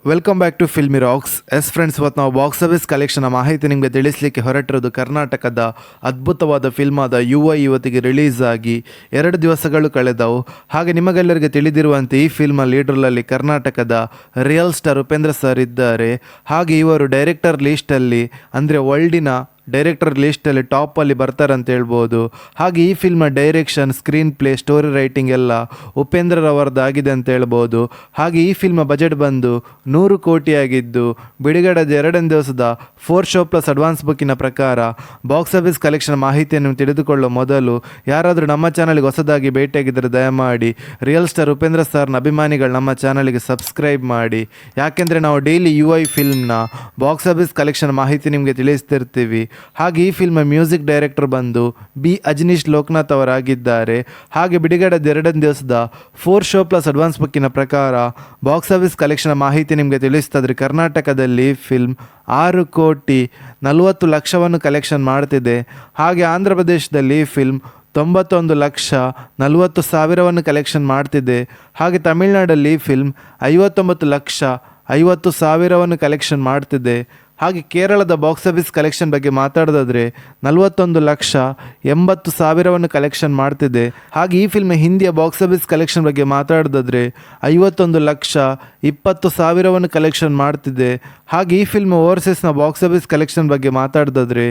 Welcome back to Filmy Rocks. Friends, ಇವತ್ತು ನಾವು box office collection ಮಾಹಿತಿ ನಿಮಗೆ ತಿಳಿಸಲಿಕ್ಕೆ ಹೊರಟಿರೋದು ಕರ್ನಾಟಕದ ಅದ್ಭುತವಾದ ಫಿಲ್ಮ್ ಆದ UI ಇವತ್ತಿಗೆ ರಿಲೀಸ್ ಆಗಿ 2 ದಿವಸಗಳು ಕಳೆದವು. ಹಾಗೆ ನಿಮಗೆಲ್ಲರಿಗೆ ತಿಳಿದಿರುವಂತೆ ಈ ಫಿಲ್ಮ್ ಲೀಡ್ರಲ್ಲಿ ಕರ್ನಾಟಕದ ರಿಯಲ್ ಸ್ಟಾರ್ ಉಪೇಂದ್ರ ಸರ್ ಇದ್ದಾರೆ. ಹಾಗೆ ಇವರು ಡೈರೆಕ್ಟರ್ ಲೀಸ್ಟಲ್ಲಿ ಅಂದರೆ ವರ್ಲ್ಡಿನ ಡೈರೆಕ್ಟರ್ ಲಿಸ್ಟಲ್ಲಿ ಟಾಪಲ್ಲಿ ಬರ್ತಾರಂತ ಹೇಳ್ಬೋದು. ಹಾಗೆ ಈ film direction, screen play, story writing ಎಲ್ಲ ಉಪೇಂದ್ರರವರದ್ದಾಗಿದೆ ಅಂತ ಹೇಳ್ಬೋದು. ಹಾಗೆ ಈ ಫಿಲ್ಮ್ ಬಜೆಟ್ ಬಂದು 100 ಕೋಟಿ ಆಗಿದ್ದು ಬಿಡುಗಡೆದ 2 ದಿವಸದ 4 ಶೋ ಪ್ಲಸ್ ಅಡ್ವಾನ್ಸ್ ಬುಕ್ಕಿನ ಪ್ರಕಾರ ಬಾಕ್ಸ್ ಆಫೀಸ್ ಕಲೆಕ್ಷನ್ ಮಾಹಿತಿಯನ್ನು ತಿಳಿದುಕೊಳ್ಳೋ ಮೊದಲು ಯಾರಾದರೂ ನಮ್ಮ ಚಾನಲ್ಗೆ ಹೊಸದಾಗಿ ಭೇಟಿಯಾಗಿದ್ದರೆ ದಯಮಾಡಿ ರಿಯಲ್ ಸ್ಟಾರ್ ಉಪೇಂದ್ರ ಸರ್ನ ಅಭಿಮಾನಿಗಳು ನಮ್ಮ ಚಾನಲ್ಗೆ ಸಬ್ಸ್ಕ್ರೈಬ್ ಮಾಡಿ. ಯಾಕೆಂದರೆ ನಾವು ಡೈಲಿ UI ಫಿಲ್ಮ್ನ ಬಾಕ್ಸ್ ಆಫೀಸ್ ಕಲೆಕ್ಷನ್ ಮಾಹಿತಿ ನಿಮಗೆ ತಿಳಿಸ್ತಿರ್ತೀವಿ. ಹಾಗೆ ಈ ಫಿಲ್ಮ್ ಮ್ಯೂಸಿಕ್ ಡೈರೆಕ್ಟರ್ ಬಂದು B ಅಜನೀಶ್ ಲೋಕನಾಥ್ ಅವರಾಗಿದ್ದಾರೆ. ಹಾಗೆ ಬಿಡುಗಡೆದ 2 ದಿವಸದ 4 ಶೋ ಪ್ಲಸ್ ಅಡ್ವಾನ್ಸ್ ಬುಕ್ಕಿನ ಪ್ರಕಾರ ಬಾಕ್ಸ್ ಆಫೀಸ್ ಕಲೆಕ್ಷನ್ ಮಾಹಿತಿ ನಿಮಗೆ ತಿಳಿಸ್ತಾದ್ರೆ ಕರ್ನಾಟಕದಲ್ಲಿ ಫಿಲ್ಮ್ 6 ಕೋಟಿ 40 ಲಕ್ಷವನ್ನು ಕಲೆಕ್ಷನ್ ಮಾಡ್ತಿದೆ. ಹಾಗೆ ಆಂಧ್ರ ಪ್ರದೇಶದಲ್ಲಿ ಫಿಲ್ಮ್ 91 ಲಕ್ಷ 40 ಸಾವಿರವನ್ನು ಕಲೆಕ್ಷನ್ ಮಾಡ್ತಿದೆ. ಹಾಗೆ ತಮಿಳುನಾಡಲ್ಲಿ ಫಿಲ್ಮ್ 59 ಲಕ್ಷ 50 ಸಾವಿರವನ್ನು ಕಲೆಕ್ಷನ್ ಮಾಡ್ತಿದೆ. ಹಾಗೆ ಕೇರಳದ ಬಾಕ್ಸ್ ಆಫೀಸ್ ಕಲೆಕ್ಷನ್ ಬಗ್ಗೆ ಮಾತಾಡೋದಾದರೆ 41 ಲಕ್ಷ 80 ಸಾವಿರವನ್ನು ಕಲೆಕ್ಷನ್ ಮಾಡ್ತಿದೆ. ಹಾಗೆ ಈ ಫಿಲ್ಮ್ ಹಿಂದಿಯ ಬಾಕ್ಸ್ ಆಫೀಸ್ ಕಲೆಕ್ಷನ್ ಬಗ್ಗೆ ಮಾತಾಡೋದಾದರೆ 51 ಲಕ್ಷ 20 ಸಾವಿರವನ್ನು ಕಲೆಕ್ಷನ್ ಮಾಡ್ತಿದೆ. ಹಾಗೆ ಈ ಫಿಲ್ಮ್ ಓವರ್ಸೀಸ್ನ ಬಾಕ್ಸ್ ಆಫೀಸ್ ಕಲೆಕ್ಷನ್ ಬಗ್ಗೆ ಮಾತಾಡೋದಾದರೆ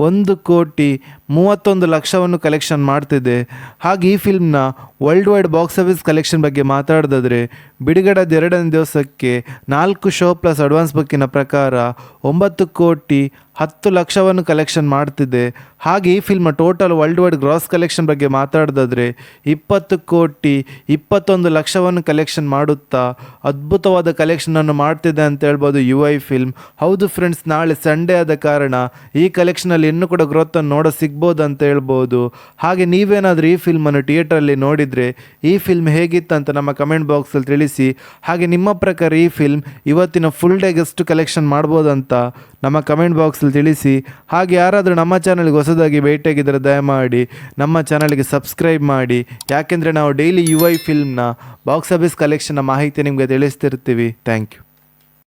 1 ಕೋಟಿ 31 ಲಕ್ಷವನ್ನು ಕಲೆಕ್ಷನ್ ಮಾಡ್ತಿದೆ. ಹಾಗೆ ಈ ಫಿಲ್ಮ್ನ world wide box office collection ಬಗ್ಗೆ ಮಾತಾಡೋದಾದರೆ ಬಿಡುಗಡೆದ 2 ದಿವಸಕ್ಕೆ 4 ಶೋ ಪ್ಲಸ್ ಅಡ್ವಾನ್ಸ್ ಬುಕ್ಕಿನ ಪ್ರಕಾರ 9 ಕೋಟಿ 10 ಲಕ್ಷವನ್ನು ಕಲೆಕ್ಷನ್ ಮಾಡ್ತಿದೆ. ಹಾಗೆ ಈ film total world wide gross collection ಬಗ್ಗೆ ಮಾತಾಡೋದಾದರೆ 20 ಕೋಟಿ 21 ಲಕ್ಷವನ್ನು ಕಲೆಕ್ಷನ್ ಮಾಡುತ್ತಾ ಅದ್ಭುತವಾದ ಕಲೆಕ್ಷನನ್ನು ಮಾಡ್ತಿದೆ ಅಂತ ಹೇಳ್ಬೋದು UI ಫಿಲ್ಮ್. ಹೌದು ಫ್ರೆಂಡ್ಸ್, ನಾಳೆ ಸಂಡೇ ಆದ ಕಾರಣ ಈ ಕಲೆಕ್ಷನಲ್ಲಿ ಇನ್ನೂ ಕೂಡ ಗ್ರೋತನ್ನು ಸಿಗ್ಬೋದು ಅಂತ ಹೇಳ್ಬೋದು. ಹಾಗೆ ನೀವೇನಾದರೂ ಈ ಫಿಲ್ಮನ್ನು ಥಿಯೇಟ್ರಲ್ಲಿ ನೋಡಿದರೆ ಈ ಫಿಲ್ಮ್ ಹೇಗಿತ್ತು ಅಂತ ನಮ್ಮ ಕಮೆಂಟ್ ಬಾಕ್ಸಲ್ಲಿ ತಿಳಿಸಿ. ಹಾಗೆ ನಿಮ್ಮ ಪ್ರಕಾರ ಈ ಫಿಲ್ಮ್ ಇವತ್ತಿನ ಫುಲ್ ಡೇಗೆ ಎಷ್ಟು ಕಲೆಕ್ಷನ್ ಮಾಡ್ಬೋದು ಅಂತ ನಮ್ಮ ಕಮೆಂಟ್ ಬಾಕ್ಸಲ್ಲಿ ತಿಳಿಸಿ. ಹಾಗೆ ಯಾರಾದರೂ ನಮ್ಮ ಚಾನಲ್ಗೆ ಹೊಸದಾಗಿ ಭೇಟಿಯಾಗಿದ್ದರೆ ದಯಮಾಡಿ ನಮ್ಮ ಚಾನಲ್ಗೆ ಸಬ್ಸ್ಕ್ರೈಬ್ ಮಾಡಿ. ಯಾಕೆಂದರೆ ನಾವು ಡೈಲಿ UI ಫಿಲ್ಮ್ನ ಬಾಕ್ಸ್ ಆಫೀಸ್ ಕಲೆಕ್ಷನ್ನ ಮಾಹಿತಿ ನಿಮಗೆ ತಿಳಿಸ್ತಿರ್ತೀವಿ. Thank you.